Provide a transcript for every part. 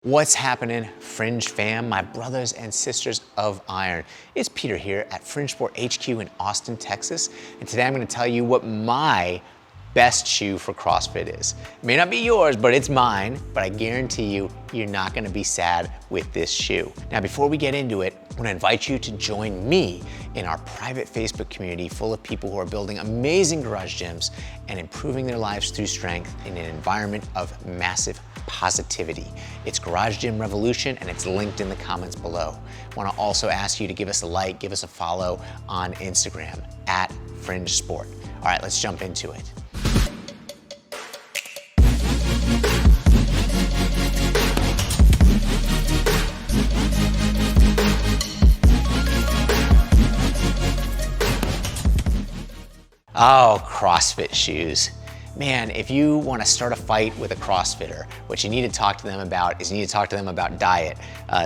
What's happening, Fringe fam, my brothers and sisters of iron? It's Peter here at Fringe Sport HQ in Austin, Texas, and today I'm going to tell you what my best shoe for CrossFit is. It may not be yours, but it's mine, but I guarantee you, you're not going to be sad with this shoe. Now, before we get into it, I want to invite you to join me in our private Facebook community full of people who are building amazing garage gyms and improving their lives through strength in an environment of massive positivity. It's Garage Gym Revolution, and it's linked in the comments below. I want to also ask you to give us a like, give us a follow on Instagram at Fringe Sport. All right, let's jump into it. Oh, CrossFit shoes. Man, if you want to start a fight with a CrossFitter, what you need to talk to them about is you need to talk to them about diet,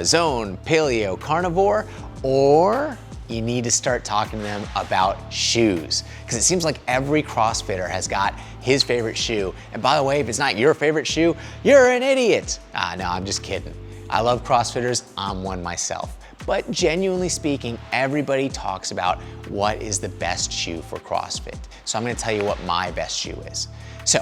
zone, paleo, carnivore, or you need to start talking to them about shoes. Because it seems like every CrossFitter has got his favorite shoe. And by the way, if it's not your favorite shoe, you're an idiot. No, I'm just kidding. I love CrossFitters, I'm one myself. But genuinely speaking, everybody talks about what is the best shoe for CrossFit. So I'm gonna tell you what my best shoe is. So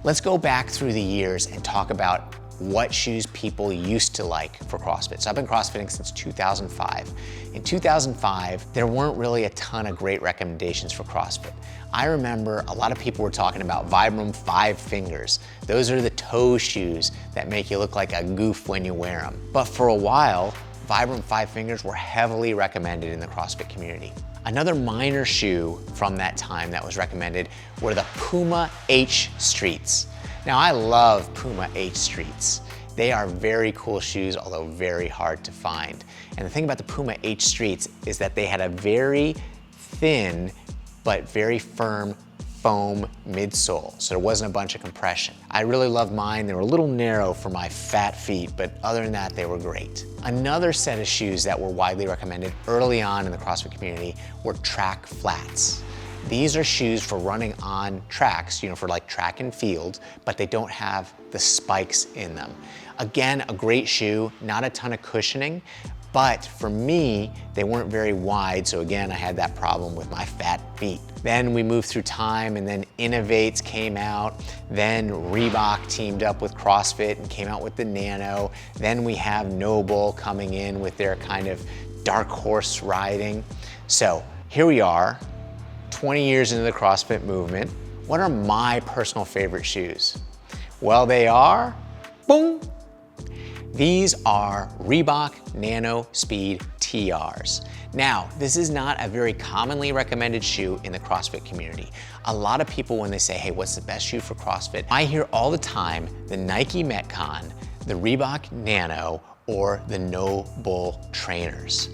let's go back through the years and talk about what shoes people used to like for CrossFit. So I've been CrossFitting since 2005. In 2005, there weren't really a ton of great recommendations for CrossFit. I remember a lot of people were talking about Vibram 5 Fingers. Those are the toe shoes that make you look like a goof when you wear them. But for a while, Vibram 5 Fingers were heavily recommended in the CrossFit community. Another minor shoe from that time that was recommended were the Puma H Streets. Now, I love Puma H Streets. They are very cool shoes, although very hard to find. And the thing about the Puma H Streets is that they had a very thin but very firm foam midsole, so there wasn't a bunch of compression. I really loved mine. They were a little narrow for my fat feet, but other than that, they were great. Another set of shoes that were widely recommended early on in the CrossFit community were track flats. These are shoes for running on tracks, for like track and field, but they don't have the spikes in them. Again, a great shoe, not a ton of cushioning, but for me, they weren't very wide, so again, I had that problem with my fat feet. Then we moved through time, and then Innovates came out. Then Reebok teamed up with CrossFit and came out with the Nano. Then we have Nobull coming in with their kind of dark horse riding. So here we are, 20 years into the CrossFit movement. What are my personal favorite shoes? Well, they are, boom. These are Reebok Nano Speed TRs. Now, this is not a very commonly recommended shoe in the CrossFit community. A lot of people, when they say, hey, what's the best shoe for CrossFit? I hear all the time the Nike Metcon, the Reebok Nano, or the nobull trainers.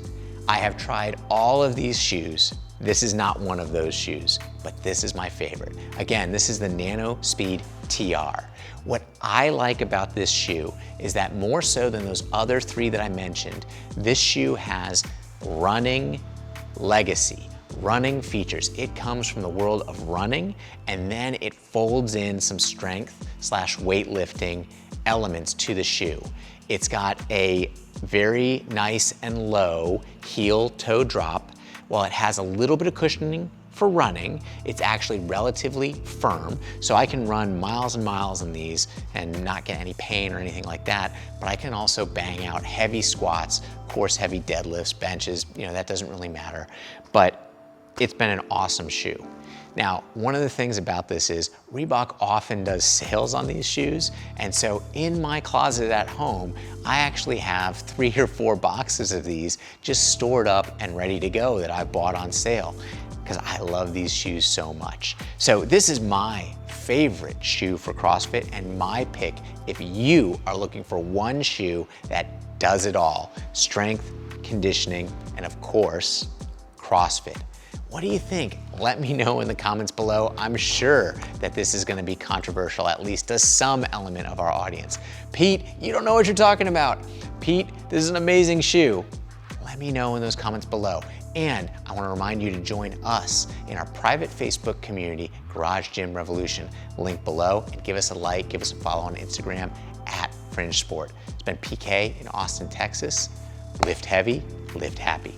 I have tried all of these shoes. This is not one of those shoes, but this is my favorite. Again, this is the Nano Speed TR. What I like about this shoe is that more so than those other three that I mentioned, this shoe has running legacy, running features. It comes from the world of running, and then it folds in some strength / weightlifting elements to the shoe. It's got a very nice and low heel toe drop. While it has a little bit of cushioning for running, it's actually relatively firm, so I can run miles and miles in these and not get any pain or anything like that, but I can also bang out heavy squats, of course heavy deadlifts, benches, that doesn't really matter, but it's been an awesome shoe. Now, one of the things about this is Reebok often does sales on these shoes, and so in my closet at home, I actually have 3 or 4 boxes of these just stored up and ready to go that I bought on sale, because I love these shoes so much. So this is my favorite shoe for CrossFit and my pick if you are looking for one shoe that does it all: strength, conditioning, and of course, CrossFit. What do you think? Let me know in the comments below. I'm sure that this is gonna be controversial, at least to some element of our audience. Pete, you don't know what you're talking about. Pete, this is an amazing shoe. Let me know in those comments below. And I wanna remind you to join us in our private Facebook community, Garage Gym Revolution. Link below, and give us a like, give us a follow on Instagram at fringe sport. It's been PK in Austin, Texas. Lift heavy, lift happy.